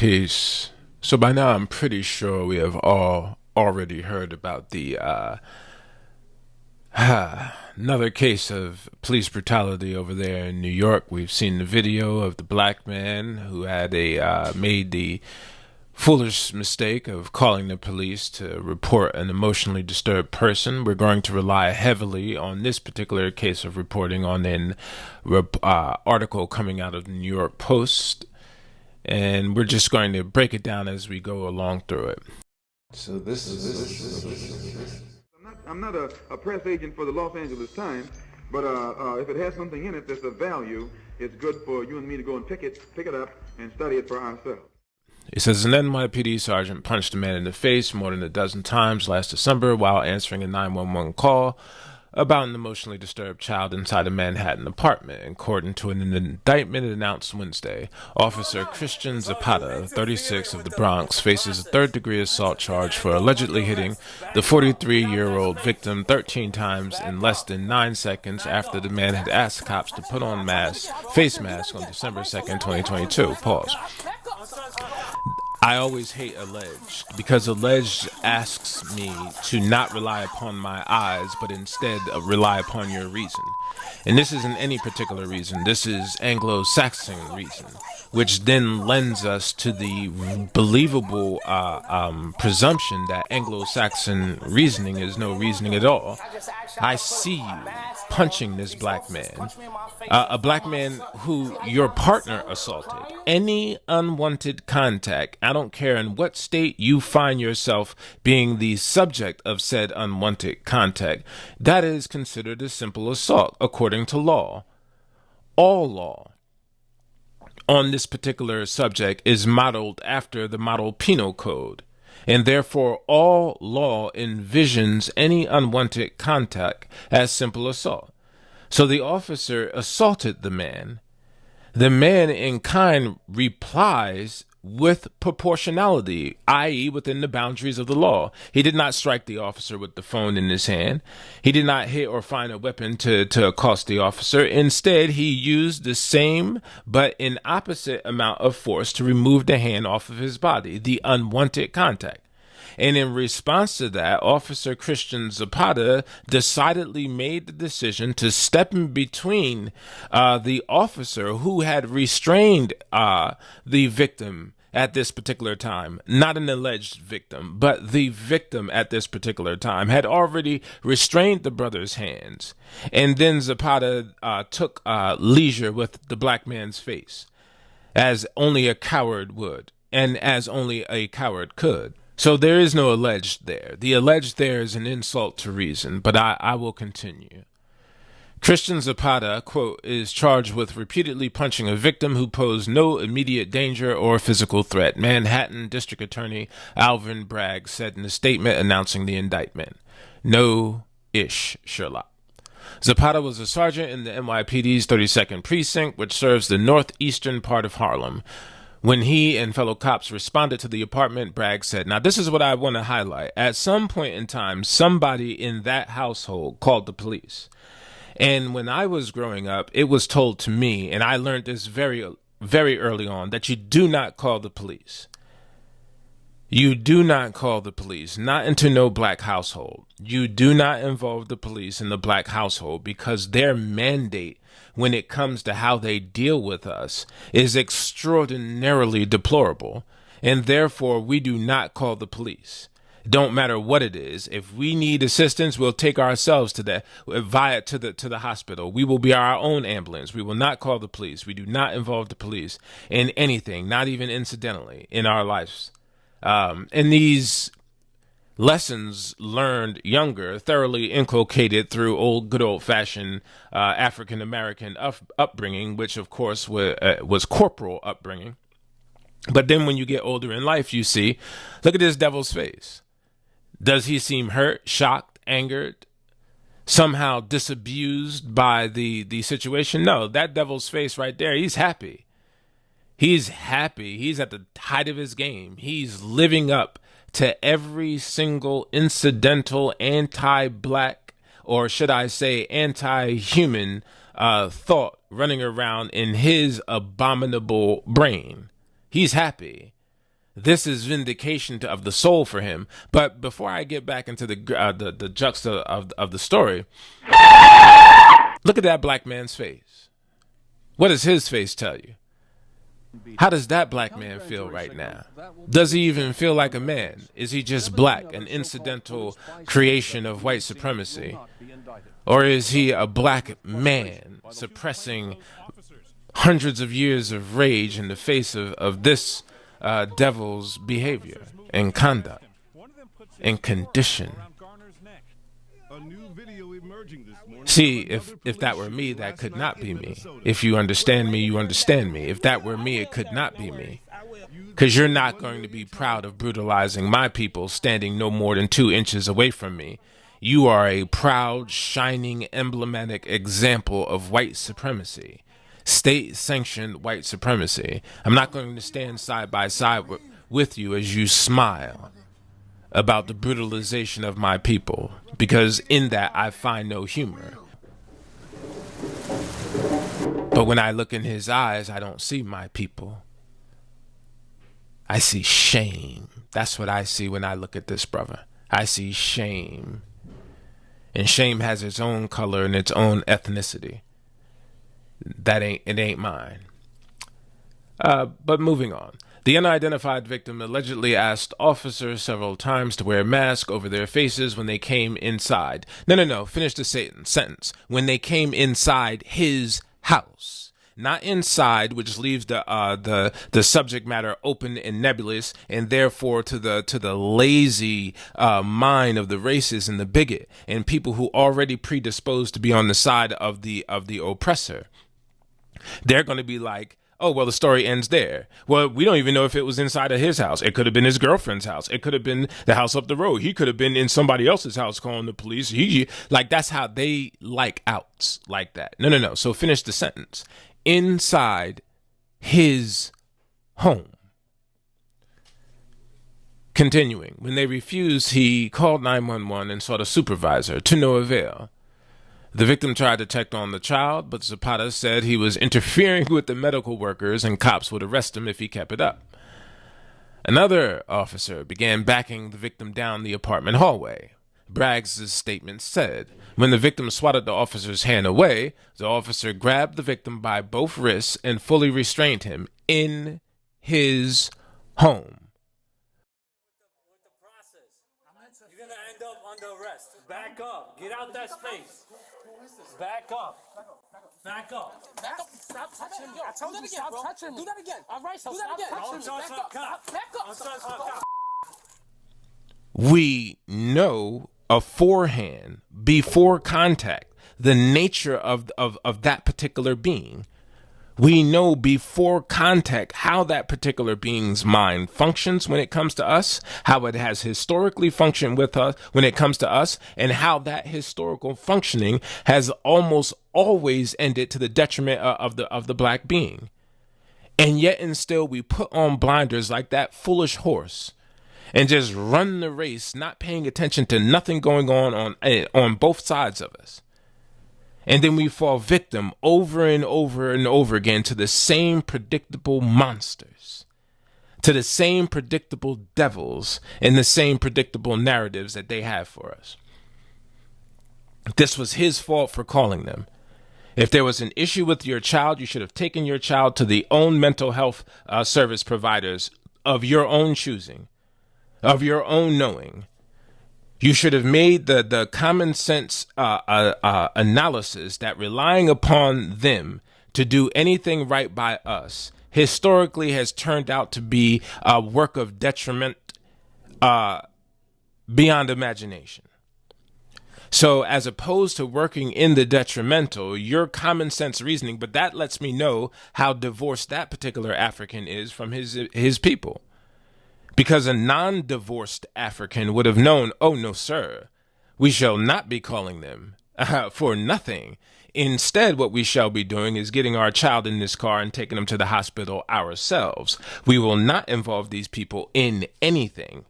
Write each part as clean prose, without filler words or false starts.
Peace. So by now, I'm pretty sure we have all already heard about the another case of police brutality over there in New York. We've seen the video of the black man who had made the foolish mistake of calling the police to report an emotionally disturbed person. We're going to rely heavily on this particular case of reporting on an article coming out of the New York Post, and we're just going to break it down as we go along through it. So I'm not a press agent for the Los Angeles Times, but if it has something in it that's of value, it's good for you and me to go and pick it up and study it for ourselves. It says an NYPD sergeant punched a man in the face more than a dozen times last December while answering a 911 call about an emotionally disturbed child inside a Manhattan apartment. According to an indictment announced Wednesday, Officer Christian Zapata, 36, of the Bronx, faces a third-degree assault charge for allegedly hitting the 43-year-old victim 13 times in less than 9 seconds after the man had asked cops to put on face masks on December 2nd, 2022. Pause. I always hate alleged because alleged asks me to not rely upon my eyes, but instead rely upon your reason. And this isn't any particular reason. This is Anglo-Saxon reason, which then lends us to the believable presumption that Anglo-Saxon reasoning is no reasoning at all. I see you punching this black man, a black man who your partner assaulted. Any unwanted contact, I don't care in what state you find yourself being the subject of said unwanted contact, that is considered a simple assault according to law. All law on this particular subject is modeled after the Model Penal Code, and therefore all law envisions any unwanted contact as simple assault. So the officer assaulted the man. The man in kind replies with proportionality, i.e. within the boundaries of the law. He did not strike the officer with the phone in his hand. He did not hit or find a weapon to accost the officer. Instead, he used the same but an opposite amount of force to remove the hand off of his body, the unwanted contact. And in response to that, Officer Christian Zapata decidedly made the decision to step in between the officer who had restrained the victim at this particular time, not an alleged victim, but the victim at this particular time had already restrained the brother's hands. And then Zapata took leisure with the black man's face, as only a coward would, and as only a coward could. So there is no alleged there. The alleged there is an insult to reason, but I will continue. Christian Zapata, quote, is charged with repeatedly punching a victim who posed no immediate danger or physical threat, Manhattan District Attorney Alvin Bragg said in a statement announcing the indictment. No-ish, Sherlock. Zapata was a sergeant in the NYPD's 32nd Precinct, which serves the northeastern part of Harlem. When he and fellow cops responded to the apartment, Bragg said, now this is what I want to highlight. At some point in time, somebody in that household called the police. And when I was growing up, it was told to me, and I learned this very, very early on, that you do not call the police. You do not call the police, not into no black household. You do not involve the police in the black household because their mandate when it comes to how they deal with us is extraordinarily deplorable, and therefore we do not call the police. Don't matter what it is. If we need assistance, we'll take ourselves to the hospital. We will be our own ambulance. We will not call the police. We do not involve the police in anything, not even incidentally, in our lives. And these lessons learned younger, thoroughly inculcated through good old-fashioned African-American upbringing, which, of course, was corporal upbringing. But then when you get older in life, you see, look at this devil's face. Does he seem hurt, shocked, angered, somehow disabused by the situation? No, that devil's face right there, he's happy. He's happy. He's at the height of his game. He's living up to every single incidental anti-black, or should I say anti-human thought running around in his abominable brain. He's happy. This is vindication of the soul for him. But before I get back into the juxta of the story, look at that black man's face. What does his face tell you? How does that black man feel right now? Does he even feel like a man? Is he just black, an incidental creation of white supremacy? Or is he a black man suppressing hundreds of years of rage in the face of this devil's behavior and conduct and condition? See, if that were me, that could not be me. If you understand me, you understand me. If that were me, it could not be me. Because you're not going to be proud of brutalizing my people standing no more than 2 inches away from me. You are a proud, shining, emblematic example of white supremacy. State-sanctioned white supremacy. I'm not going to stand side by side with you as you smile about the brutalization of my people, because in that I find no humor. But when I look in his eyes, I don't see my people. I see shame. That's what I see when I look at this brother. I see shame. And shame has its own color and its own ethnicity. It ain't mine. But moving on. The unidentified victim allegedly asked officers several times to wear a mask over their faces when they came inside. No. Finish the sentence. When they came inside his house. Not inside, which leaves the subject matter open and nebulous, and therefore to the lazy mind of the racist and the bigot and people who already predisposed to be on the side of the oppressor. They're going to be like, oh, well, the story ends there. Well, we don't even know if it was inside of his house. It could have been his girlfriend's house. It could have been the house up the road. He could have been in somebody else's house calling the police. That's how they like outs like that. No. So finish the sentence. Inside his home. Continuing, when they refused, he called 911 and sought a supervisor, to no avail. The victim tried to check on the child, but Zapata said he was interfering with the medical workers and cops would arrest him if he kept it up. Another officer began backing the victim down the apartment hallway. Braggs' statement said, when the victim swatted the officer's hand away, the officer grabbed the victim by both wrists and fully restrained him in his home. With the process, you're going to end up under arrest. Back up. Get out that space. Back up. Back up. Back up. Stop touching him. I told you to stop touching him. Do that again. All right, so do that again. Back up. We know beforehand, before contact, the nature of that particular being. We know before contact how that particular being's mind functions when it comes to us, how it has historically functioned with us when it comes to us, and how that historical functioning has almost always ended to the detriment of the black being. And yet and still we put on blinders like that foolish horse and just run the race, not paying attention to nothing going on both sides of us. And then we fall victim over and over and over again to the same predictable monsters, to the same predictable devils, and the same predictable narratives that they have for us. This was his fault for calling them. If there was an issue with your child, you should have taken your child to the own mental health service providers of your own choosing, of your own knowing. You should have made the common sense analysis that relying upon them to do anything right by us historically has turned out to be a work of detriment beyond imagination. So as opposed to working in the detrimental, your common sense reasoning, but that lets me know how divorced that particular African is from his people. Because a non-divorced African would have known, oh, no, sir, we shall not be calling them for nothing. Instead, what we shall be doing is getting our child in this car and taking them to the hospital ourselves. We will not involve these people in anything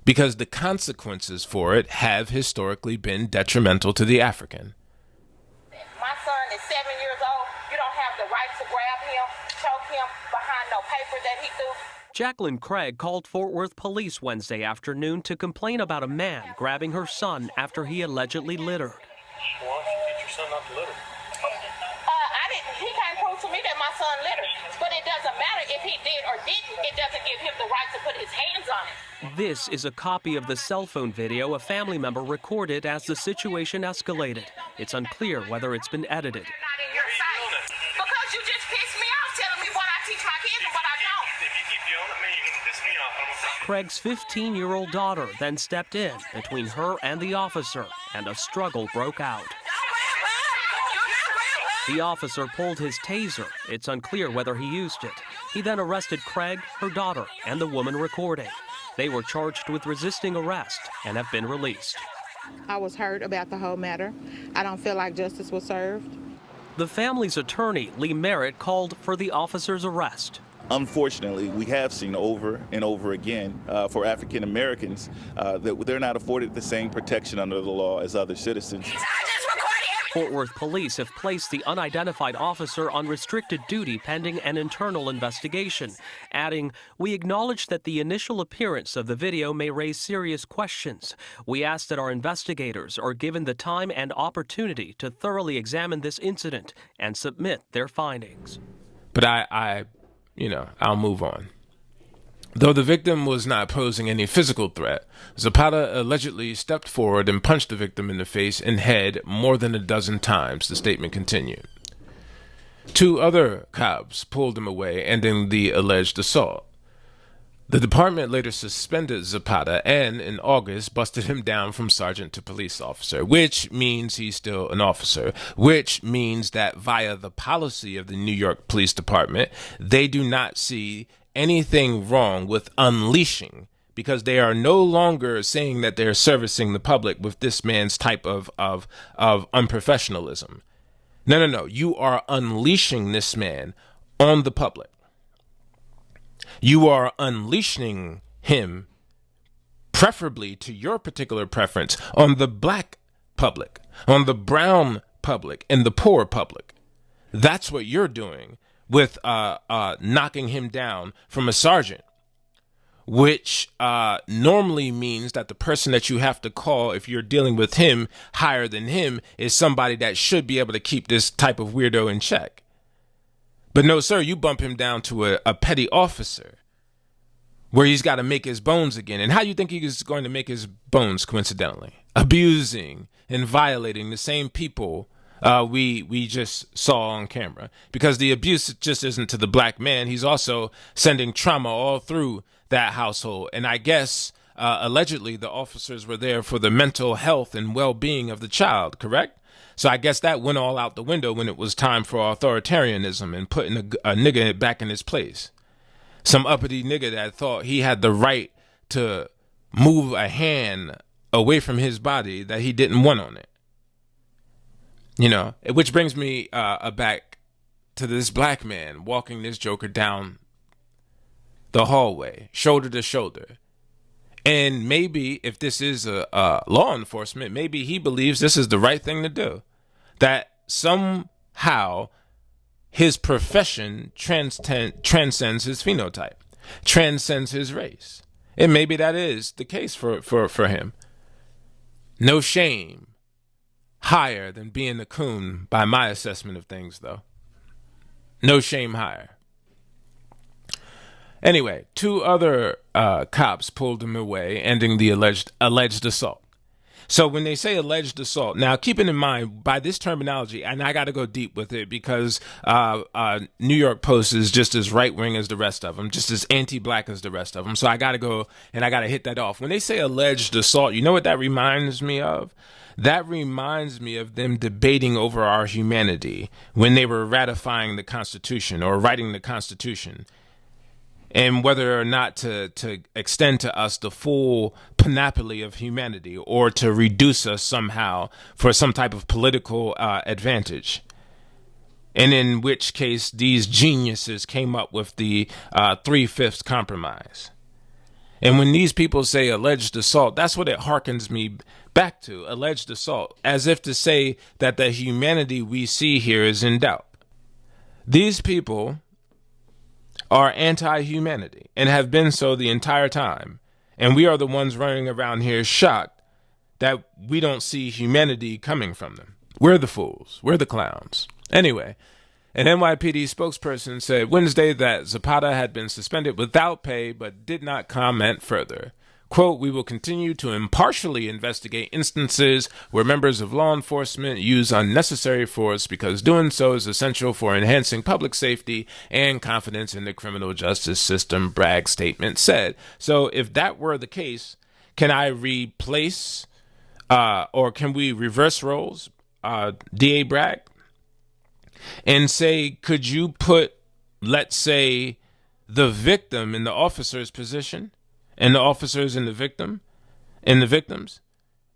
because the consequences for it have historically been detrimental to the African. My son is 7 years old. You don't have the right to grab him, choke him behind no paper that he threw. Jacqueline Craig called Fort Worth police Wednesday afternoon to complain about a man grabbing her son after he allegedly littered. Why don't you teach your son not to litter? He can't prove to me that my son littered. But it doesn't matter if he did or didn't. It doesn't give him the right to put his hands on it. This is a copy of the cell phone video a family member recorded as the situation escalated. It's unclear whether it's been edited. Not in your sight. Because you just pissed me off telling me what I teach my kids and what I don't. If you keep yelling at me, you're going to piss me off. Craig's 15-year-old daughter then stepped in between her and the officer, and a struggle broke out. The officer pulled his taser. It's unclear whether he used it. He then arrested Craig, her daughter, and the woman recording. They were charged with resisting arrest and have been released. I was hurt about the whole matter. I don't feel like justice was served. The family's attorney, Lee Merritt, called for the officer's arrest. Unfortunately, we have seen over and over again for African Americans that they're not afforded the same protection under the law as other citizens. Fort Worth police have placed the unidentified officer on restricted duty pending an internal investigation, adding, "We acknowledge that the initial appearance of the video may raise serious questions. We ask that our investigators are given the time and opportunity to thoroughly examine this incident and submit their findings." But I'll move on. Though the victim was not posing any physical threat, Zapata allegedly stepped forward and punched the victim in the face and head more than a dozen times, the statement continued. 2 other cops pulled him away, ending the alleged assault. The department later suspended Zapata and, in August, busted him down from sergeant to police officer, which means he's still an officer, which means that via the policy of the New York Police Department, they do not see anything wrong with unleashing, because they are no longer saying that they're servicing the public with this man's type of unprofessionalism. No. You are unleashing this man on the public. You are unleashing him, preferably to your particular preference, on the black public, on the brown public, and the poor public. That's what you're doing with knocking him down from a sergeant, which normally means that the person that you have to call if you're dealing with him higher than him is somebody that should be able to keep this type of weirdo in check. But no, sir, you bump him down to a petty officer where he's got to make his bones again. And how do you think he's going to make his bones, coincidentally? Abusing and violating the same people we just saw on camera. Because the abuse just isn't to the black man. He's also sending trauma all through that household. And I guess, allegedly, the officers were there for the mental health and well-being of the child, correct? So I guess that went all out the window when it was time for authoritarianism and putting a nigga back in his place. Some uppity nigga that thought he had the right to move a hand away from his body that he didn't want on it. You know, which brings me back to this black man walking this joker down the hallway, shoulder to shoulder. And maybe if this is a law enforcement, maybe he believes this is the right thing to do. That somehow his profession transcends his phenotype, transcends his race. And maybe that is the case for him. No shame higher than being a coon by my assessment of things, though. No shame higher. Anyway, 2 other cops pulled him away, ending the alleged assault. So when they say alleged assault, now keeping in mind by this terminology, and I got to go deep with it because New York Post is just as right-wing as the rest of them, just as anti-black as the rest of them. So I got to go and I got to hit that off. When they say alleged assault, you know what that reminds me of? That reminds me of them debating over our humanity when they were ratifying the Constitution or writing the Constitution, and whether or not to extend to us the full panoply of humanity or to reduce us somehow for some type of political advantage. And in which case these geniuses came up with the 3/5 compromise. And when these people say alleged assault, that's what it harkens me back to, alleged assault, as if to say that the humanity we see here is in doubt. These people are anti-humanity and have been so the entire time. And we are the ones running around here shocked that we don't see humanity coming from them. We're the fools. We're the clowns. Anyway, an NYPD spokesperson said Wednesday that Zapata had been suspended without pay but did not comment further. Quote, "We will continue to impartially investigate instances where members of law enforcement use unnecessary force because doing so is essential for enhancing public safety and confidence in the criminal justice system," Bragg's statement said. So if that were the case, can I replace or can we reverse roles, DA Bragg, and say, could you put, let's say, the victim in the officer's position and the officers in the victims?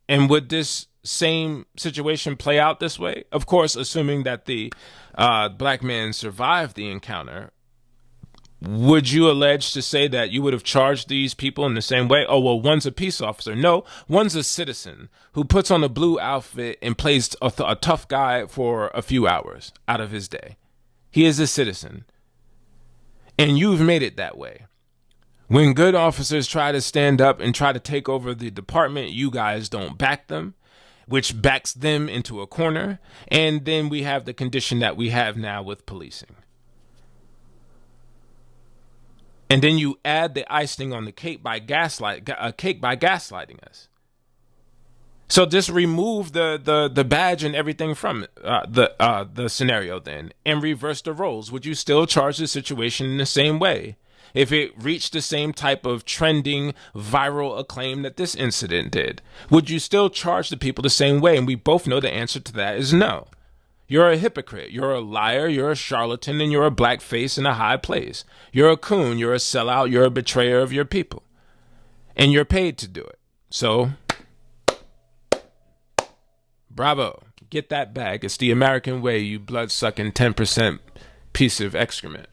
And would this same situation play out this way? Of course, assuming that the black man survived the encounter. Would you allege to say that you would have charged these people in the same way? Oh, well, one's a peace officer. No, one's a citizen who puts on a blue outfit and plays a tough guy for a few hours out of his day. He is a citizen. And you've made it that way. When good officers try to stand up and try to take over the department, you guys don't back them, which backs them into a corner. And then we have the condition that we have now with policing. And then you add the icing on the cake by gaslighting us. So just remove the badge and everything from the scenario then, and reverse the roles. Would you still charge the situation in the same way if it reached the same type of trending viral acclaim that this incident did? Would you still charge the people the same way? And we both know the answer to that is no. You're a hypocrite, you're a liar, you're a charlatan, and you're a blackface in a high place. You're a coon, you're a sellout, you're a betrayer of your people. And you're paid to do it. So, bravo. Get that bag. It's the American way, you blood-sucking 10% piece of excrement.